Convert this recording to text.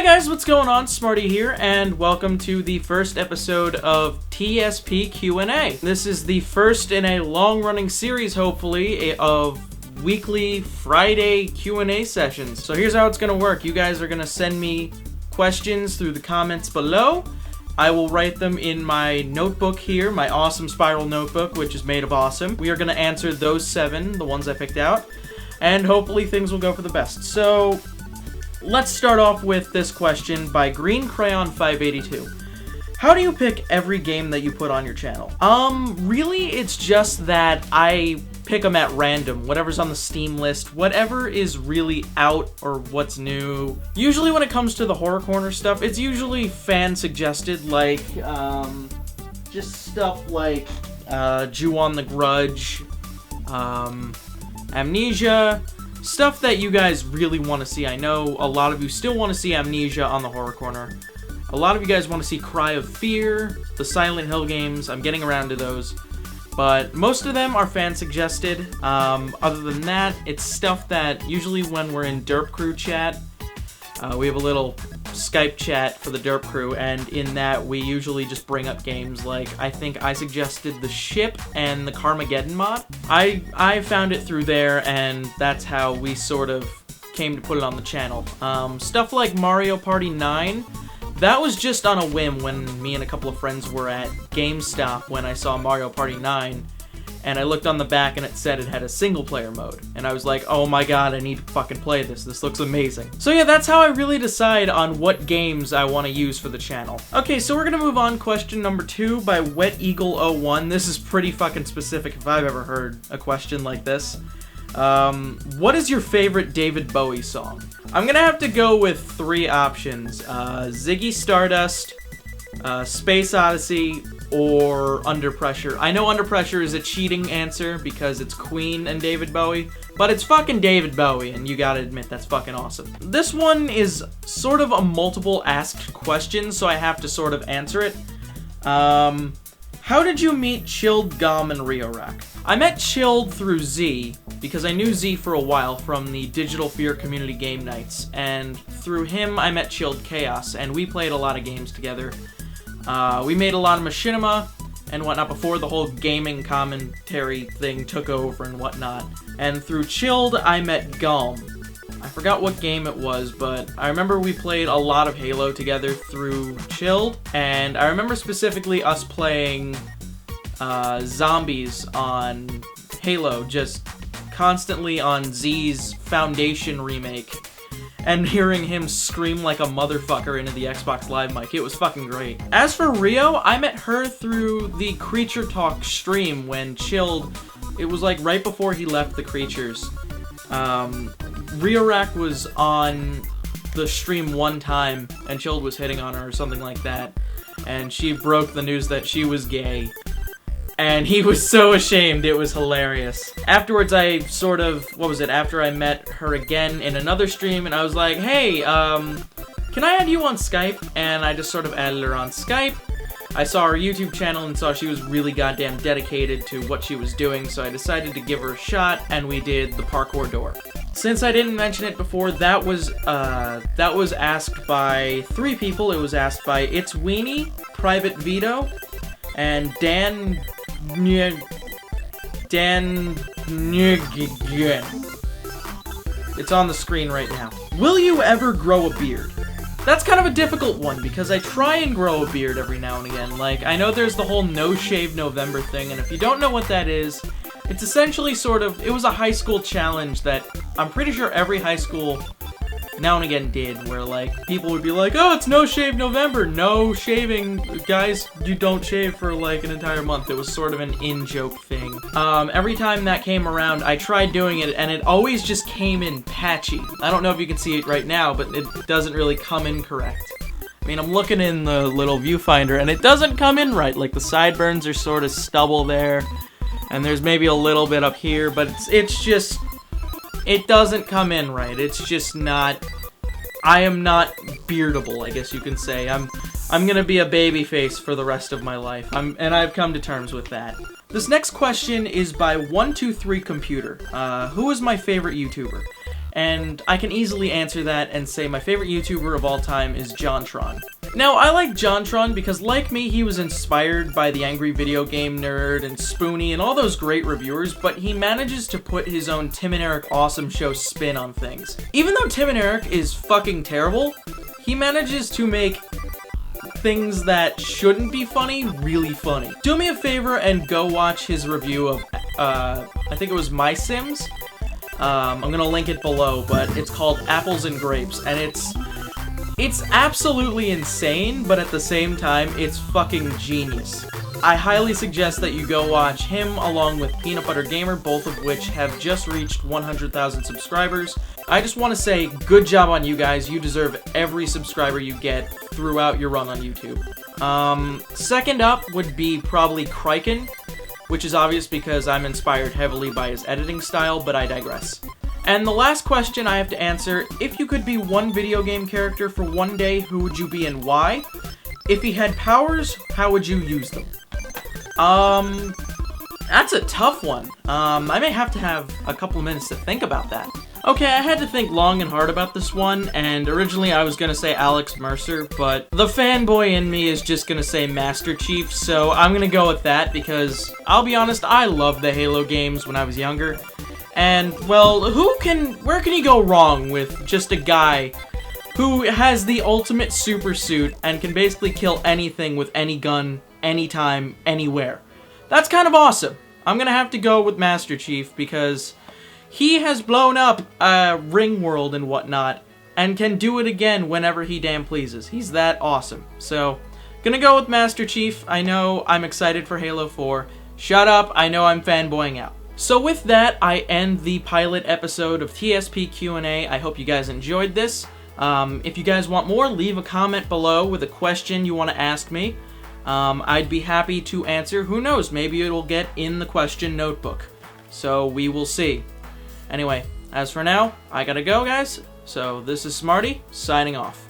guys, what's going on? Smarty here, and welcome to the first episode of TSP Q&A. This is the first in a long-running series, hopefully, of weekly Friday Q&A sessions. So here's how it's gonna work. You guys are gonna send me questions through the comments below. I will write them in my notebook here, my awesome spiral notebook, which is made of awesome. We are gonna answer those 7, the ones I picked out, and hopefully things will go for the best. So let's start off with this question by Green Crayon 582. How do you pick every game that you put on your channel? Really, it's just that I pick them at random, whatever's on the Steam list, whatever is really out or what's new. Usually when it comes to the Horror Corner stuff, it's usually fan-suggested, like, just stuff like, Ju-On the Grudge, Amnesia, stuff that you guys really want to see. I know a lot of you still want to see Amnesia on the Horror Corner. A lot of you guys want to see Cry of Fear, the Silent Hill games. I'm getting around to those. But most of them are fan-suggested. Other than that, it's stuff that usually when we're in Derp Crew chat, we have a little Skype chat for the Derp Crew, and in that we usually just bring up games like, I think I suggested The Ship and the Carmageddon mod. I found it through there, and that's how we sort of came to put it on the channel. Stuff like Mario Party 9, that was just on a whim when me and a couple of friends were at GameStop when I saw Mario Party 9, and I looked on the back and it said it had a single-player mode. And I was like, oh my god, I need to fucking play this. This looks amazing. So yeah, that's how I really decide on what games I want to use for the channel. Okay, so we're gonna move on. Question number 2 by Wet Eagle 01. This is pretty fucking specific if I've ever heard a question like this. What is your favorite David Bowie song? I'm gonna have to go with 3 options. Ziggy Stardust, Space Odyssey, or Under Pressure. I know Under Pressure is a cheating answer because it's Queen and David Bowie, but it's fucking David Bowie, and you gotta admit that's fucking awesome. This one is sort of a multiple asked question, so I have to sort of answer it. How did you meet Chilled, Gom, and Riorak? I met Chilled through Z, because I knew Z for a while from the Digital Fear community game nights, and through him I met Chilled Chaos, and we played a lot of games together. We made a lot of machinima and whatnot before the whole gaming commentary thing took over and whatnot. And through Chilled, I met Gom. I forgot what game it was, but I remember we played a lot of Halo together through Chilled, and I remember specifically us playing zombies on Halo, just constantly on Z's Foundation remake, and hearing him scream like a motherfucker into the Xbox Live mic. It was fucking great. As for Rio, I met her through the Creature Talk stream when Chilled, it was like right before he left the Creatures. Riorak was on the stream one time, and Chilled was hitting on her or something like that, and she broke the news that she was gay. And he was so ashamed, it was hilarious. Afterwards, I sort of, after I met her again in another stream, and I was like, hey, can I add you on Skype? And I just sort of added her on Skype. I saw her YouTube channel and saw she was really goddamn dedicated to what she was doing, so I decided to give her a shot, and we did the parkour door. Since I didn't mention it before, that was asked by 3 people. It was asked by It's Weenie, Private Vito, and Dan. It's on the screen right now. Will you ever grow a beard? That's kind of a difficult one because I try and grow a beard every now and again. Like, I know there's the whole No Shave November thing, and if you don't know what that is, it's essentially it was a high school challenge that I'm pretty sure every high school now and again did, where like people would be like, oh, it's No Shave November, no shaving, guys, you don't shave for like an entire month. It was sort of an in-joke thing. Every time that came around, I tried doing it, and it always just came in patchy. I don't know if you can see it right now, but it doesn't really come in correct. I mean, I'm looking in the little viewfinder, and it doesn't come in right. Like, the sideburns are sort of stubble there, and there's maybe a little bit up here, but it's just, it doesn't come in right. It's just not, I am not beardable, I guess you can say. I'm gonna be a baby face for the rest of my life. And I've come to terms with that. This next question is by 123 Computer. Who is my favorite YouTuber? And I can easily answer that and say my favorite YouTuber of all time is JonTron. Now, I like JonTron because, like me, he was inspired by the Angry Video Game Nerd and Spoonie and all those great reviewers, but he manages to put his own Tim and Eric Awesome Show spin on things. Even though Tim and Eric is fucking terrible, he manages to make things that shouldn't be funny really funny. Do me a favor and go watch his review of, I think it was My Sims. I'm gonna link it below, but it's called Apples and Grapes, and it's absolutely insane, but at the same time, it's fucking genius. I highly suggest that you go watch him along with Peanut Butter Gamer, both of which have just reached 100,000 subscribers. I just want to say, good job on you guys. You deserve every subscriber you get throughout your run on YouTube. Second up would be probably Kryken, which is obvious because I'm inspired heavily by his editing style, but I digress. And the last question I have to answer, if you could be one video game character for one day, who would you be and why? If he had powers, how would you use them? That's a tough one. I may have to have a couple of minutes to think about that. Okay, I had to think long and hard about this one, and originally I was gonna say Alex Mercer, but the fanboy in me is just gonna say Master Chief, so I'm gonna go with that because, I'll be honest, I loved the Halo games when I was younger, and, well, where can you go wrong with just a guy who has the ultimate super suit and can basically kill anything with any gun, anytime, anywhere? That's kind of awesome. I'm gonna have to go with Master Chief because he has blown up Ring World and whatnot, and can do it again whenever he damn pleases. He's that awesome. So, gonna go with Master Chief. I know I'm excited for Halo 4. Shut up, I know I'm fanboying out. So with that, I end the pilot episode of TSP Q&A. I hope you guys enjoyed this. If you guys want more, leave a comment below with a question you want to ask me. I'd be happy to answer. Who knows, maybe it'll get in the question notebook. So we will see. Anyway, as for now, I gotta go, guys. So this is Smarty, signing off.